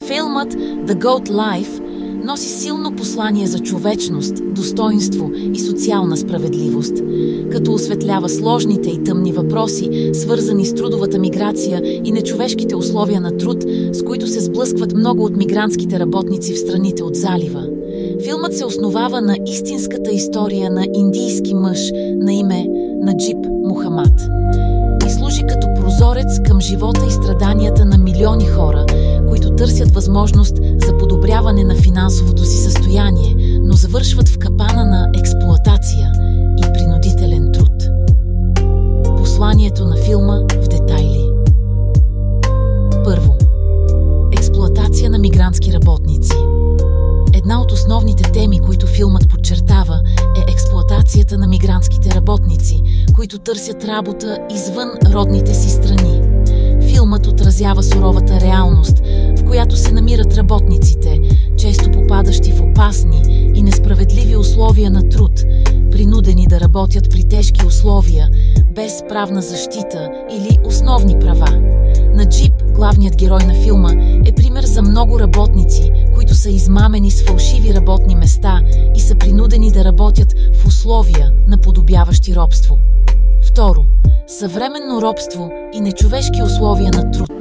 Филмът The Goat Life носи силно послание за човечност, достоинство и социална справедливост, като осветлява сложните и тъмни въпроси, свързани с трудовата миграция и нечовешките условия на труд, с които се сблъскват много от мигрантските работници в страните от залива. Филмът се основава на истинската история на индийски мъж на име Наджиб Мухамад и служи като прозорец към живота и страданията на милиони хора, които търсят възможност за подобряване на финансовото си състояние, но завършват в капана на експлоатация и принудителен труд. Посланието на филма в детайли. Първо. Експлоатация на мигрантски работници. Една от основните теми, които филмът подчертава, е експлоатацията на мигрантските работници, които търсят работа извън родните си страни. Филмът отразява суровата реалност, в която се намират работниците, често попадащи в опасни и несправедливи условия на труд, принудени да работят при тежки условия, без правна защита или основни права. Наджиб, главният герой на филма, е пример за много работници, които са измамени с фалшиви работни места и са принудени да работят в условия, наподобяващи робство. Второ. Съвременно робство и нечовешки условия на труд.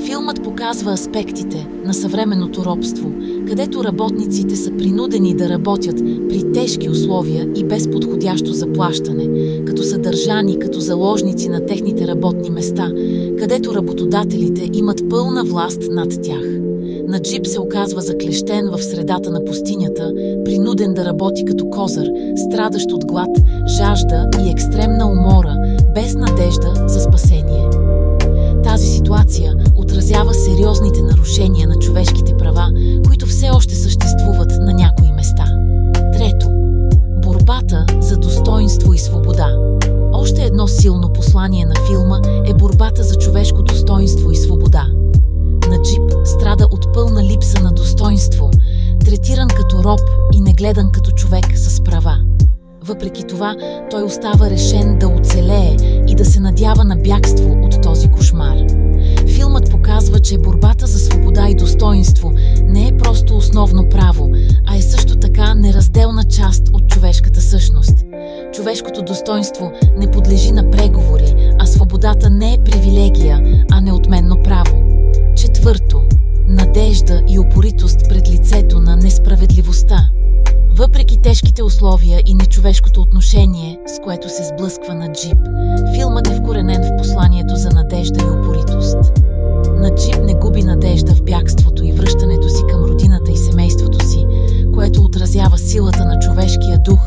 Филмът показва аспектите на съвременното робство, където работниците са принудени да работят при тежки условия и без подходящо заплащане, като са държани като заложници на техните работни места, където работодателите имат пълна власт над тях. Наджиб се оказва заклещен в средата на пустинята, принуден да работи като козър, страдащ от глад, жажда и екстремна умора, без надежда за спасение. Тази ситуация отразява сериозните нарушения на човешките права, които все още съществуват на някои места. Трето. Борбата за достоинство и свобода. Още едно силно послание на филма е борбата за човешко достоинство и свобода. Наджиб страда от пълна липса на достоинство, третиран като роб и не гледан като човек с права. Въпреки това, той остава решен да оцелее и да се надява на бягство от този кошмар. Филмът показва, че борбата за свобода и достоинство не е просто основно право, а е също така неразделна част от човешката същност. Човешкото достоинство не подлежи на преговори, а свободата не е привилегия, а неотменно право. Четвърто. Надежда и упоритост пред лицето на несправедливостта. Въпреки тежките условия и нечовешкото отношение, с което се сблъсква Наджиб, филмът е вкоренен в посланието за надежда и упоритост. Наджиб не губи надежда в бягството и връщането си към родината и семейството си, което отразява силата на човешкия дух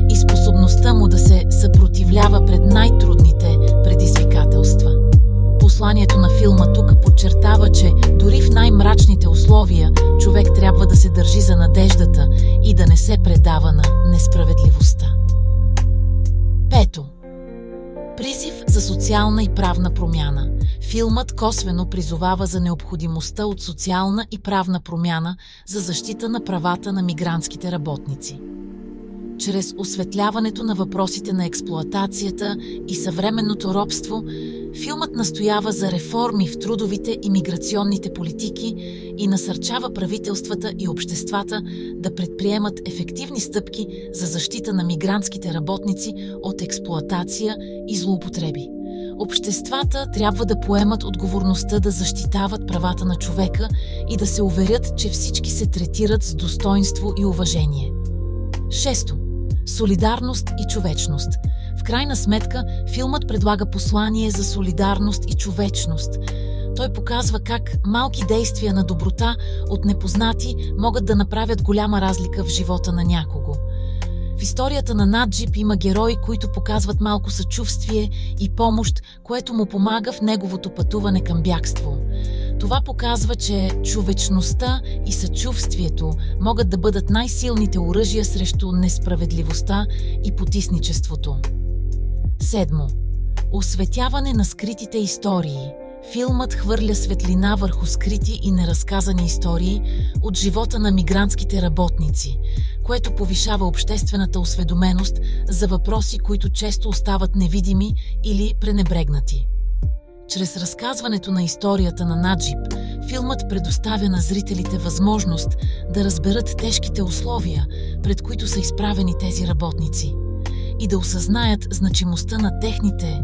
и способността му да се съпротивлява пред най-трудните предизвикателства. Посланието на филма тук подчертава, че дори в най-мрачните условия човек трябва да се държи за надеждата и да не се предава на несправедливостта. Пето. Призив за социална и правна промяна. Филмът косвено призовава за необходимостта от социална и правна промяна за защита на правата на мигрантските работници. Чрез осветляването на въпросите на експлоатацията и съвременното робство, филмът настоява за реформи в трудовите и миграционните политики и насърчава правителствата и обществата да предприемат ефективни стъпки за защита на мигрантските работници от експлоатация и злоупотреби. Обществата трябва да поемат отговорността да защитават правата на човека и да се уверят, че всички се третират с достоинство и уважение. Шесто. Солидарност и човечност. В крайна сметка, филмът предлага послание за солидарност и човечност. Той показва как малки действия на доброта от непознати могат да направят голяма разлика в живота на някого. В историята на Наджиб има герои, които показват малко съчувствие и помощ, което му помага в неговото пътуване към бягство. Това показва, че човечността и съчувствието могат да бъдат най-силните оръжия срещу несправедливостта и потисничеството. Седмо. Осветяване на скритите истории. Филмът хвърля светлина върху скрити и неразказани истории от живота на мигрантските работници, което повишава обществената осведоменост за въпроси, които често остават невидими или пренебрегнати. Чрез разказването на историята на Наджиб, Филмът предоставя на зрителите възможност да разберат тежките условия, пред които са изправени тези работници, и да осъзнаят значимостта на техните